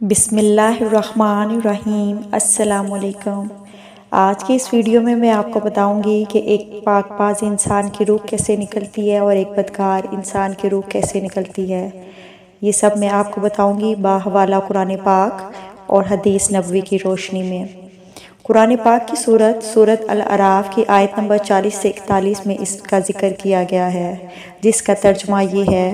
بسم اللہ الرحمن الرحیم۔ السلام علیکم۔ آج کی اس ویڈیو میں آپ کو بتاؤں گی کہ ایک پاک باز انسان کی روح کیسے نکلتی ہے اور ایک بدکار انسان کی روح کیسے نکلتی ہے۔ یہ سب میں آپ کو بتاؤں گی باحوالہ قرآن پاک اور حدیث نبوی کی روشنی میں۔ قرآن پاک کی سورت الاعراف کی آیت نمبر 40 سے 41 میں اس کا ذکر کیا گیا ہے، جس کا ترجمہ یہ ہے: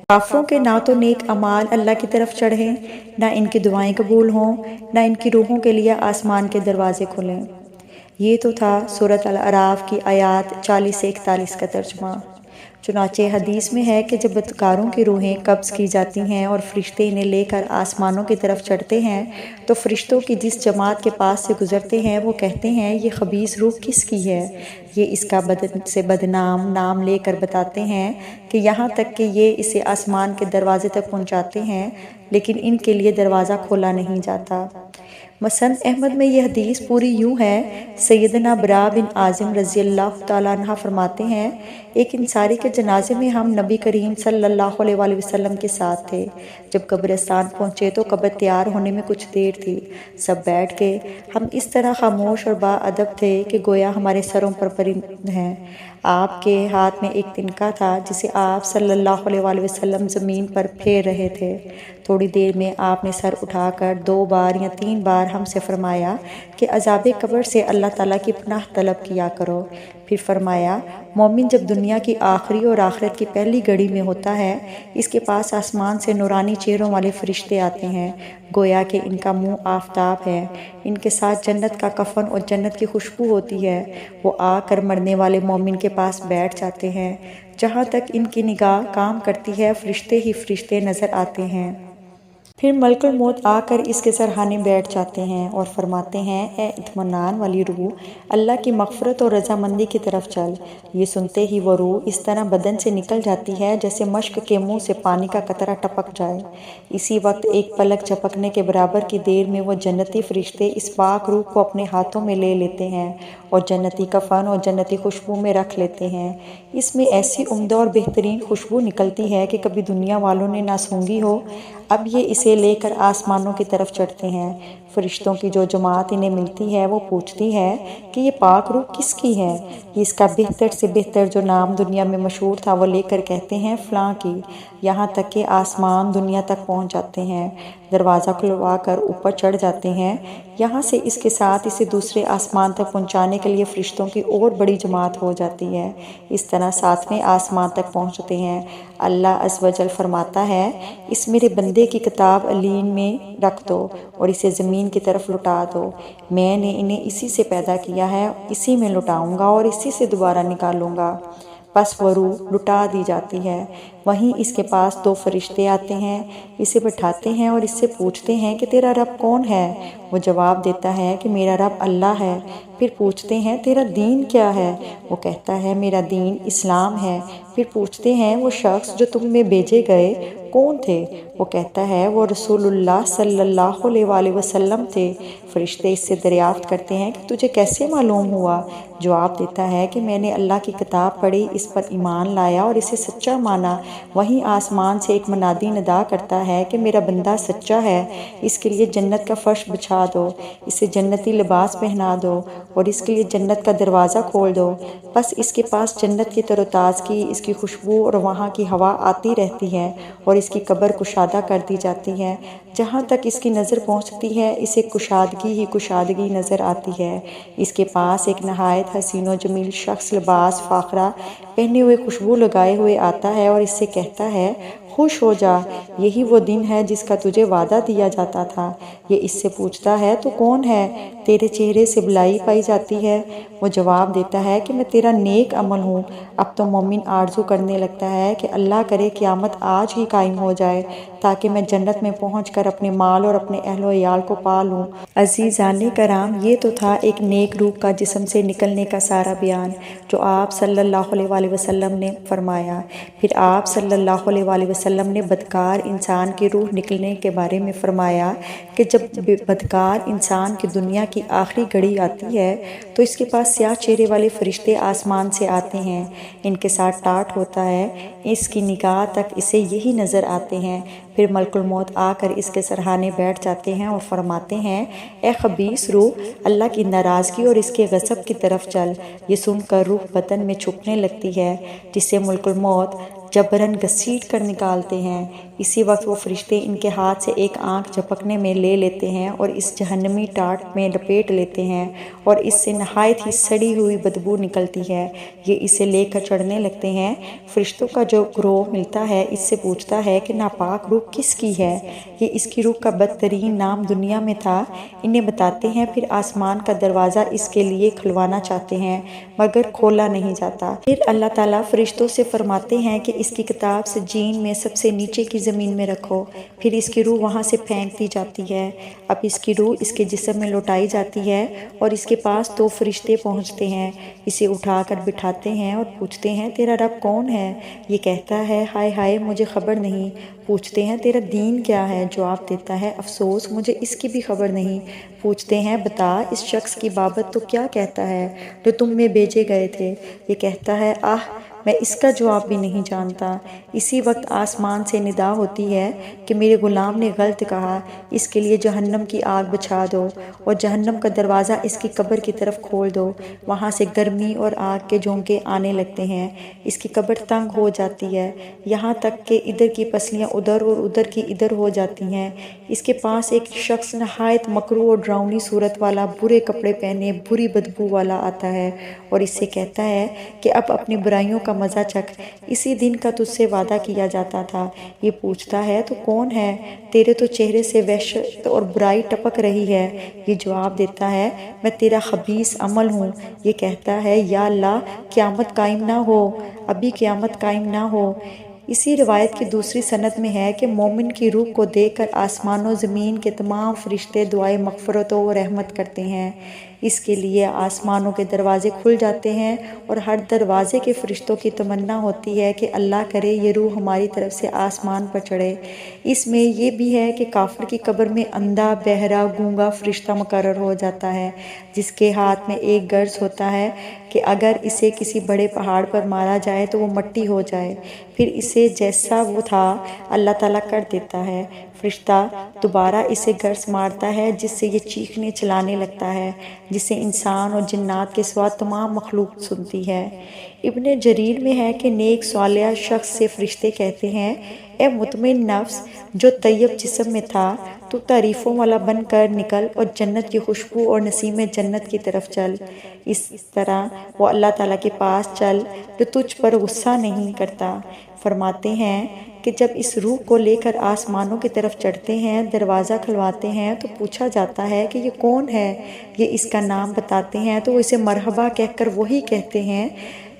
کافروں کے نہ تو نیک اعمال اللہ کی طرف چڑھیں، نہ ان کی دعائیں قبول ہوں، نہ ان کی روحوں کے لیے آسمان کے دروازے کھلیں۔ یہ تو تھا سورۃ الاعراف کی آیات 40 سے 41 کا ترجمہ۔ چنانچہ حدیث میں ہے کہ جب بدکاروں کی روحیں قبض کی جاتی ہیں اور فرشتے انہیں لے کر آسمانوں کی طرف چڑھتے ہیں تو فرشتوں کی جس جماعت کے پاس سے گزرتے ہیں وہ کہتے ہیں یہ خبیث روح کس کی ہے؟ یہ اس کا بد سے بدنام نام لے کر بتاتے ہیں کہ یہاں تک کہ یہ اسے آسمان کے دروازے تک پہنچاتے ہیں، لیکن ان کے لیے دروازہ کھولا نہیں جاتا۔ مسند احمد میں یہ حدیث پوری یوں ہے: سیدنا برا بن عازم رضی اللہ تعالیٰ عنہ فرماتے ہیں، ایک انصاری کے جنازے میں ہم نبی کریم صلی اللہ علیہ وآلہ وسلم کے ساتھ تھے۔ جب قبرستان پہنچے تو قبر تیار ہونے میں کچھ دیر تھی، سب بیٹھ گئے۔ ہم اس طرح خاموش اور با ادب تھے کہ گویا ہمارے سروں پر پرند ہیں۔ آپ کے ہاتھ میں ایک تنکا تھا جسے آپ صلی اللہ علیہ وآلہ وسلم زمین پر پھیر رہے تھے۔ تھوڑی دیر میں آپ نے سر اٹھا کر 2 بار یا 3 بار ہم سے فرمایا کہ عذاب قبر سے اللہ تعالیٰ کی پناہ طلب کیا کرو۔ پھر فرمایا، مومن جب دنیا کی آخری اور آخرت کی پہلی گھڑی میں ہوتا ہے، اس کے پاس آسمان سے نورانی چہروں والے فرشتے آتے ہیں، گویا کہ ان کا منہ آفتاب ہے۔ ان کے ساتھ جنت کا کفن اور جنت کی خوشبو ہوتی ہے۔ وہ آ کر مرنے والے مومن کے پاس بیٹھ جاتے ہیں۔ جہاں تک ان کی نگاہ کام کرتی ہے فرشتے ہی فرشتے نظر آتے ہیں۔ پھر ملک الموت آ کر اس کے سرہانے بیٹھ جاتے ہیں اور فرماتے ہیں، اے اطمینان والی روح، اللہ کی مغفرت اور رضامندی کی طرف چل۔ یہ سنتے ہی وہ روح اس طرح بدن سے نکل جاتی ہے جیسے مشک کے منہ سے پانی کا قطرہ ٹپک جائے۔ اسی وقت ایک پلک جھپکنے کے برابر کی دیر میں وہ جنتی فرشتے اس پاک روح کو اپنے ہاتھوں میں لے لیتے ہیں اور جنتی کفن اور جنتی خوشبو میں رکھ لیتے ہیں۔ اس میں ایسی عمدہ اور بہترین خوشبو نکلتی ہے کہ کبھی دنیا والوں نے نہ سونگھی ہو۔ اب یہ اسے لے کر آسمانوں کی طرف چڑھتے ہیں۔ فرشتوں کی جو جماعت انہیں ملتی ہے وہ پوچھتی ہے کہ یہ پاک روح کس کی ہے؟ یہ اس کا بہتر سے بہتر جو نام دنیا میں مشہور تھا وہ لے کر کہتے ہیں فلاں کی، یہاں تک کہ آسمان دنیا تک پہنچ جاتے ہیں، دروازہ کھلوا کر اوپر چڑھ جاتے ہیں۔ یہاں سے اس کے ساتھ اسے دوسرے آسمان تک پہنچانے کے لیے فرشتوں کی اور بڑی جماعت ہو جاتی ہے۔ اس طرح 7ویں آسمان تک پہنچتے ہیں۔ اللہ عز و جل فرماتا ہے، اس میرے بندے کی کتاب علین میں رکھ دو اور اسے زمین کی طرف لٹا دو۔ میں نے انہیں اسی سے پیدا کیا ہے، اسی میں لٹاؤں گا اور اسی سے دوبارہ نکالوں گا۔ پس وہ روح لٹا دی جاتی ہے۔ وہیں اس کے پاس 2 فرشتے آتے ہیں، اسے بٹھاتے ہیں اور اس سے پوچھتے ہیں کہ تیرا رب کون ہے؟ وہ جواب دیتا ہے کہ میرا رب اللہ ہے۔ پھر پوچھتے ہیں تیرا دین کیا ہے؟ وہ کہتا ہے میرا دین اسلام ہے۔ پھر پوچھتے ہیں وہ شخص جو تم میں بھیجے گئے کون تھے؟ وہ کہتا ہے وہ رسول اللہ صلی اللہ علیہ وآلہ وسلم تھے۔ فرشتے اس سے دریافت کرتے ہیں کہ تجھے کیسے معلوم ہوا؟ جواب دیتا ہے کہ میں نے اللہ کی کتاب پڑھی، اس پر ایمان لایا اور اسے سچا مانا۔ وہیں آسمان سے ایک منادی ندا کرتا ہے کہ میرا بندہ سچا ہے، اس کے لیے جنت کا فرش بچھا دو، اسے جنتی لباس پہنا دو اور اس کے لیے جنت کا دروازہ کھول دو۔ بس اس کے پاس جنت کی تر و تازگی، اس کی خوشبو اور وہاں کی ہوا آتی رہتی ہے اور اس کی قبر کشادہ کر دی جاتی ہے۔ جہاں تک اس کی نظر پہنچتی ہے اسے کشادگی ہی کشادگی نظر آتی ہے۔ اس کے پاس ایک نہایت حسین و جمیل شخص لباس فاخرہ پہنے ہوئے، خوشبو لگائے ہوئے آتا ہے اور اس سے کہتا ہے خوش ہو جا، یہی وہ دن ہے جس کا تجھے وعدہ دیا جاتا تھا۔ یہ اس سے پوچھتا ہے تو کون ہے؟ تیرے چہرے سے بلائی پائی جاتی ہے۔ وہ جواب دیتا ہے کہ میں تیرا نیک عمل ہوں۔ اب تو مومن آرزو کرنے لگتا ہے کہ اللہ کرے قیامت آج ہی قائم ہو جائے تاکہ میں جنت میں پہنچ کر اپنے مال اور اپنے اہل و عیال کو پا لوں۔ عزیزان کرام، یہ تو تھا ایک نیک روح کا جسم سے نکلنے کا سارا بیان جو آپ صلی اللہ علیہ وآلہ وسلم نے فرمایا۔ پھر آپ صلی اللہ علیہ وآلہ وسلم وسلم نے بدکار انسان کی روح نکلنے کے بارے میں فرمایا کہ جب بدکار انسان کی دنیا کی آخری گھڑی آتی ہے تو اس کے پاس سیاہ چہرے والے فرشتے آسمان سے آتے ہیں، ان کے ساتھ ٹاٹ ہوتا ہے، اس کی نگاہ تک اسے یہی نظر آتے ہیں، پھر ملک الموت آ کر اس کے سرہانے بیٹھ جاتے ہیں اور فرماتے ہیں اے خبیث روح، اللہ کی ناراضگی اور اس کے غضب کی طرف چل۔ یہ سن کر روح بدن میں چھپنے لگتی ہے، جسے ملک الموت جبراً گھسیٹ کر نکالتے ہیں۔ اسی وقت وہ فرشتے ان کے ہاتھ سے ایک آنکھ جھپکنے میں لے لیتے ہیں اور اس جہنمی ٹاٹ میں لپیٹ لیتے ہیں اور اس سے نہایت ہی سڑی ہوئی بدبو نکلتی ہے۔ یہ اسے لے کر چڑھنے لگتے ہیں۔ فرشتوں کا جو گروہ ملتا ہے اس سے پوچھتا ہے کہ ناپاک روح کس کی ہے؟ یہ اس کی روح کا بدترین نام دنیا میں تھا۔ انہیں بتاتے ہیں، پھر آسمان کا دروازہ اس کے لیے کھلوانا چاہتے ہیں مگر کھولا نہیں جاتا۔ پھر اللہ تعالیٰ فرشتوں سے فرماتے ہیں کہ اس کی کتاب سجین میں سب سے نیچے کی زمین میں رکھو، پھر اس کی روح وہاں سے پھینک دی جاتی ہے۔ اب اس کی روح اس کے جسم میں لوٹائی جاتی ہے اور اس کے پاس دو فرشتے پہنچتے ہیں، اسے اٹھا کر بٹھاتے ہیں اور پوچھتے ہیں تیرا رب کون ہے؟ یہ کہتا ہے ہائے ہائے مجھے خبر نہیں۔ پوچھتے ہیں تیرا دین کیا ہے؟ جواب دیتا ہے افسوس مجھے اس کی بھی خبر نہیں۔ پوچھتے ہیں بتا اس شخص کی بابت تو کیا کہتا ہے جو تم میں بھیجے گئے تھے؟ یہ کہتا ہے میں اس کا جواب بھی نہیں جانتا۔ اسی وقت آسمان سے ندا ہوتی ہے کہ میرے غلام نے غلط کہا، اس کے لیے جہنم کی آگ بچھا دو اور جہنم کا دروازہ اس کی قبر کی طرف کھول دو۔ وہاں سے گرمی اور آگ کے جھونکے آنے لگتے ہیں، اس کی قبر تنگ ہو جاتی ہے، یہاں تک کہ ادھر کی پسلیاں ادھر اور ادھر کی ادھر ہو جاتی ہیں۔ اس کے پاس ایک شخص نہایت مکروہ اور ڈراؤنی صورت والا، برے کپڑے پہنے، بری بدبو والا آتا ہے اور اس سے کہتا ہے کہ اب اپنی برائیوں کا مزہ چکھ، اسی دن کا تجھ سے وعدہ کیا جاتا تھا۔ یہ پوچھتا ہے تو کون ہے؟ تیرے تو چہرے سے وحشت اور برائی ٹپک رہی ہے۔ یہ جواب دیتا ہے میں تیرا خبیث عمل ہوں۔ یہ کہتا ہے یا اللہ قیامت قائم نہ ہو، ابھی قیامت قائم نہ ہو۔ اسی روایت کی دوسری سند میں ہے کہ مومن کی روح کو دیکھ کر آسمان و زمین کے تمام فرشتے دعائے مغفرت و رحمت کرتے ہیں۔ اس کے لیے آسمانوں کے دروازے کھل جاتے ہیں اور ہر دروازے کے فرشتوں کی تمنا ہوتی ہے کہ اللہ کرے یہ روح ہماری طرف سے آسمان پر چڑھے۔ اس میں یہ بھی ہے کہ کافر کی قبر میں اندھا، بہرا، گونگا فرشتہ مقرر ہو جاتا ہے، جس کے ہاتھ میں ایک گرز ہوتا ہے کہ اگر اسے کسی بڑے پہاڑ پر مارا جائے تو وہ مٹی ہو جائے، پھر اسے جیسا وہ تھا اللہ تعالیٰ کر دیتا ہے۔ فرشتہ دوبارہ اسے گرز مارتا ہے جس سے یہ چیخنے چلانے لگتا ہے، جسے انسان اور جنات کے سوا تمام مخلوق سنتی ہے۔ ابن جریر میں ہے کہ نیک صالح شخص سے فرشتے کہتے ہیں اے مطمئن نفس جو طیب جسم میں تھا، تو تعریفوں والا بن کر نکل اور جنت کی خوشبو اور نسیم جنت کی طرف چل۔ اس طرح وہ اللہ تعالیٰ کے پاس چل جو تجھ پر غصہ نہیں کرتا۔ فرماتے ہیں کہ جب اس روح کو لے کر آسمانوں کی طرف چڑھتے ہیں، دروازہ کھلواتے ہیں تو پوچھا جاتا ہے کہ یہ کون ہے؟ یہ اس کا نام بتاتے ہیں تو اسے مرحبا کہہ کر وہی کہتے ہیں،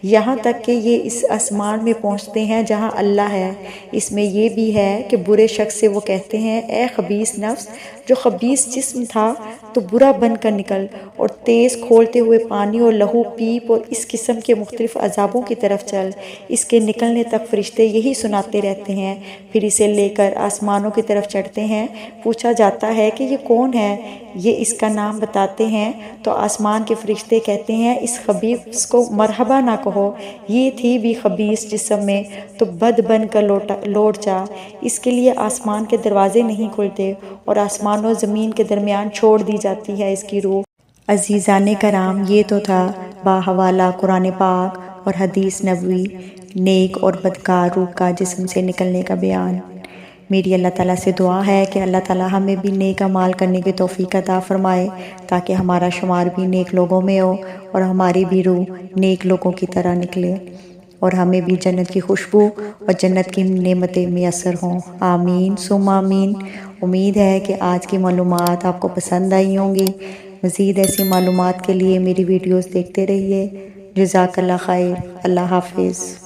یہاں تک کہ یہ اس آسمان میں پہنچتے ہیں جہاں اللہ ہے۔ اس میں یہ بھی ہے کہ برے شخص سے وہ کہتے ہیں اے خبیث نفس جو خبیث جسم تھا تو برا بن کر نکل اور تیز کھولتے ہوئے پانی اور لہو پیپ اور اس قسم کے مختلف عذابوں کی طرف چل۔ اس کے نکلنے تک فرشتے یہی سناتے رہتے ہیں، پھر اسے لے کر آسمانوں کی طرف چڑھتے ہیں۔ پوچھا جاتا ہے کہ یہ کون ہے؟ یہ اس کا نام بتاتے ہیں تو آسمان کے فرشتے کہتے ہیں اس خبیث کو مرحبا نہ کہو، یہ تھی بھی خبیث جسم میں تو بد بن کر لوٹ جا۔ اس کے لیے آسمان کے دروازے نہیں کھلتے اور آسمان و زمین کے درمیان چھوڑ دی جاتی ہے اس کی روح۔ عزیزان کرام، یہ تو تھا باحوالہ قرآن پاک اور حدیث نبوی نیک اور بدکار روح کا جسم سے نکلنے کا بیان۔ میری اللہ تعالیٰ سے دعا ہے کہ اللہ تعالیٰ ہمیں بھی نیک اعمال کرنے کی توفیق عطا فرمائے تاکہ ہمارا شمار بھی نیک لوگوں میں ہو اور ہماری بھی روح نیک لوگوں کی طرح نکلے اور ہمیں بھی جنت کی خوشبو اور جنت کی نعمتیں میسر ہوں۔ آمین ثم آمین۔ امید ہے کہ آج کی معلومات آپ کو پسند آئی ہوں گی۔ مزید ایسی معلومات کے لیے میری ویڈیوز دیکھتے رہیے۔ جزاک اللہ خیر۔ اللہ حافظ۔